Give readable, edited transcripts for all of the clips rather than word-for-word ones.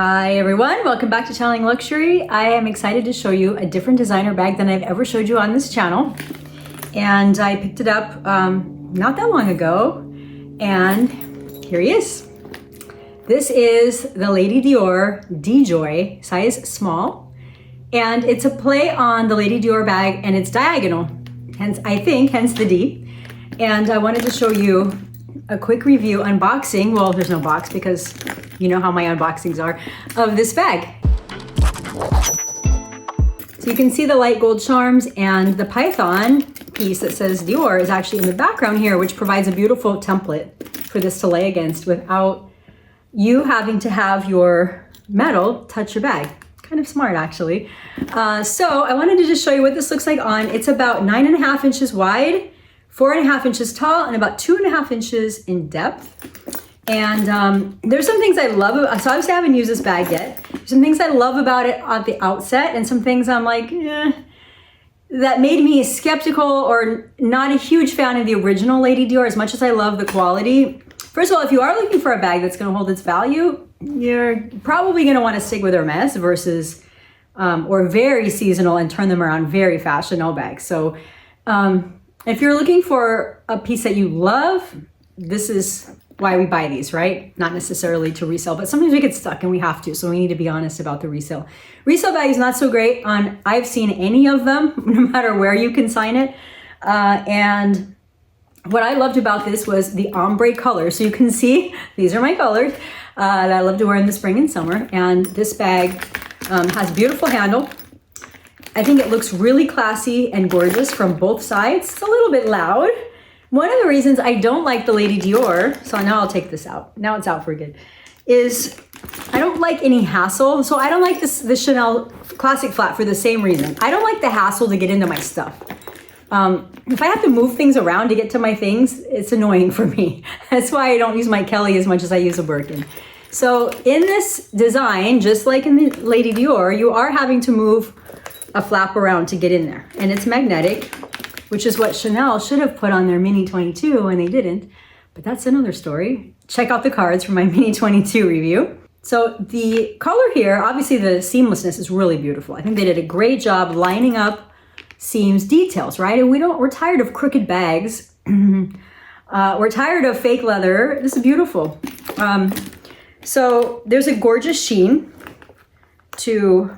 Hi everyone, welcome back to Channeling Luxury. I am excited to show you a different designer bag than I've ever showed you on this channel. And I picked it up not that long ago, and here he is. This is the Lady Dior D-Joy, size small. And it's a play on the Lady Dior bag, and it's diagonal, hence the D. And I wanted to show you a quick review unboxing. Well, there's no box because you know how my unboxings are of this bag. So you can see the light gold charms, and the python piece that says Dior is actually in the background here, which provides a beautiful template for this to lay against without you having to have your metal touch your bag. Kind of smart, actually. So I wanted to just show you what this looks like on. It's about 9.5 inches wide, 4.5 inches tall, and about 2.5 inches in depth. And there's some things I love about, so obviously I haven't used this bag yet. There's some things I love about it at the outset, and some things I'm like, that made me skeptical or not a huge fan of the original Lady Dior as much as I love the quality. First of all, if you are looking for a bag that's gonna hold its value, you're probably gonna wanna stick with Hermes versus, or very seasonal and turn them around very fast Chanel bags. So if you're looking for a piece that you love, this is why we buy these, right? Not necessarily to resell, but sometimes we get stuck and we have to, so we need to be honest about the resale. Resale value is not so great on, I've seen any of them, no matter where you consign it. And what I loved about this was the ombre color. So you can see, these are my colors that I love to wear in the spring and summer. And this bag has a beautiful handle. I think it looks really classy and gorgeous from both sides. It's a little bit loud. One of the reasons I don't like the Lady Dior, so now I'll take this out, now it's out for good, is I don't like any hassle. So I don't like the Chanel Classic Flat for the same reason. I don't like the hassle to get into my stuff. If I have to move things around to get to my things, it's annoying for me. That's why I don't use my Kelly as much as I use a Birkin. So in this design, just like in the Lady Dior, you are having to move a flap around to get in there. And it's magnetic, which is what Chanel should have put on their Mini 22 and they didn't, but that's another story. Check out the cards for my Mini 22 review. So the color here, obviously the seamlessness is really beautiful. I think they did a great job lining up seams details, right? And we're tired of crooked bags. We're tired of fake leather. This is beautiful. So there's a gorgeous sheen to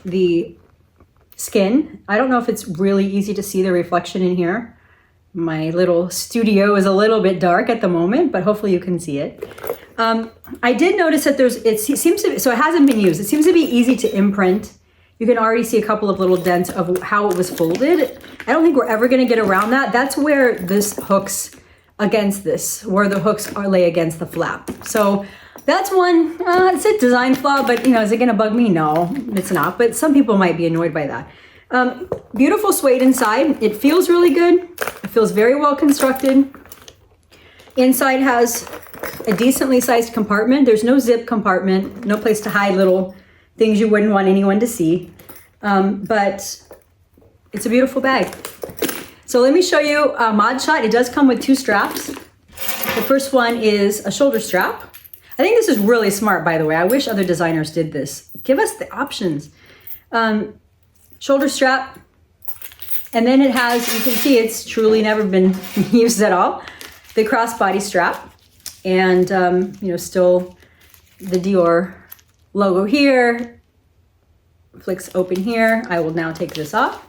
the skin. I don't know if it's really easy to see the reflection in here. My little studio is a little bit dark at the moment, but hopefully you can see it. I did notice that it seems to be, so it hasn't been used. It seems to be easy to imprint. You can already see a couple of little dents of how it was folded. I don't think we're ever gonna get around that. That's where this hooks against this, where the hooks lay against the flap. So that's one, it's a design flaw, but is it gonna bug me? No, it's not, but some people might be annoyed by that. Beautiful suede inside. It feels really good. It feels very well constructed. Inside has a decently sized compartment. There's no zip compartment, no place to hide little things you wouldn't want anyone to see. But it's a beautiful bag. So let me show you a mod shot. It does come with 2 straps. The first one is a shoulder strap. I think this is really smart, by the way. I wish other designers did this. Give us the options. Shoulder strap. And then it has, you can see it's truly never been used at all. The crossbody strap. And, still the Dior logo here. Flicks open here. I will now take this off.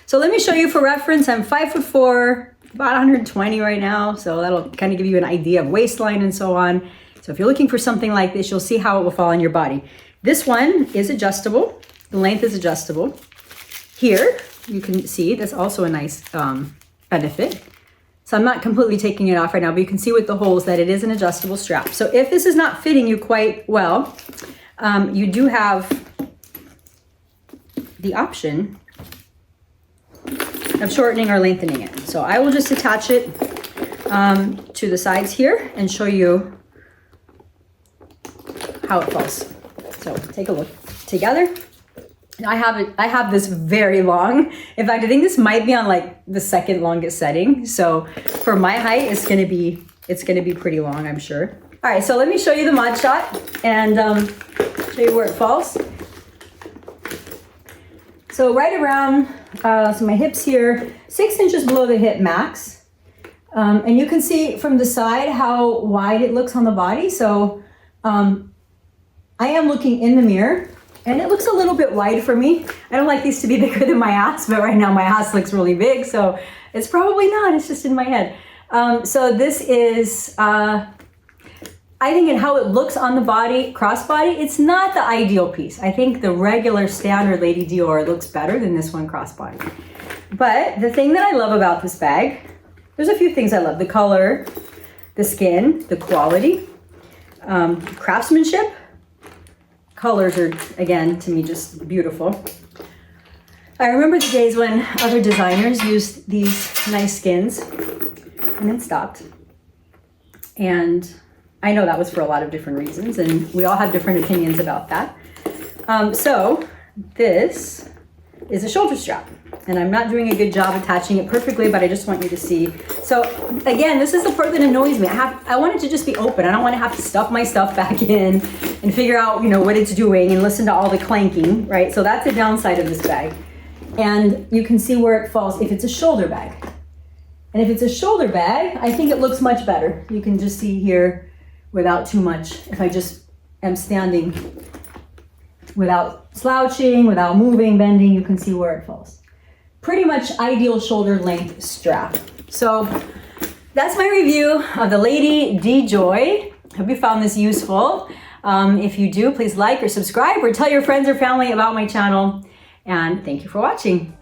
So let me show you for reference. I'm 5'4", about 120 right now. So that'll kind of give you an idea of waistline and so on. So if you're looking for something like this, you'll see how it will fall on your body. This one is adjustable. The length is adjustable. Here, you can see that's also a nice benefit. So I'm not completely taking it off right now, but you can see with the holes that it is an adjustable strap. So if this is not fitting you quite well, you do have the option of shortening or lengthening it. So I will just attach it to the sides here and show you how it falls. So take a look together. I have this very long. In fact, I think this might be on like the second longest setting. So for my height, it's gonna be pretty long, I'm sure. All right, so let me show you the mod shot. And show you where it falls. So right around, so my hips here, 6 inches below the hip max. And you can see from the side how wide it looks on the body. So I am looking in the mirror and it looks a little bit wide for me. I don't like these to be bigger than my ass, but right now my ass looks really big. So it's probably not, it's just in my head. So this is, I think in how it looks on the body, crossbody, it's not the ideal piece. I think the regular standard Lady Dior looks better than this one crossbody. But the thing that I love about this bag, there's a few things I love. The color, the skin, the quality, craftsmanship. Colors are, again, to me, just beautiful. I remember the days when other designers used these nice skins and then stopped. And I know that was for a lot of different reasons, and we all have different opinions about that. So this is a shoulder strap, and I'm not doing a good job attaching it perfectly, but I just want you to see. So again, this is the part that annoys me. I want it to just be open. I don't want to have to stuff my stuff back in and figure out, you know, what it's doing and listen to all the clanking, right? So that's the downside of this bag. And you can see where it falls if it's a shoulder bag. And if it's a shoulder bag, I think it looks much better. You can just see here without too much. If I just am standing without slouching, without moving, bending, you can see where it falls. Pretty much ideal shoulder length strap. So that's my review of the Lady Dior. Hope you found this useful. If you do, please like or subscribe or tell your friends or family about my channel. And thank you for watching.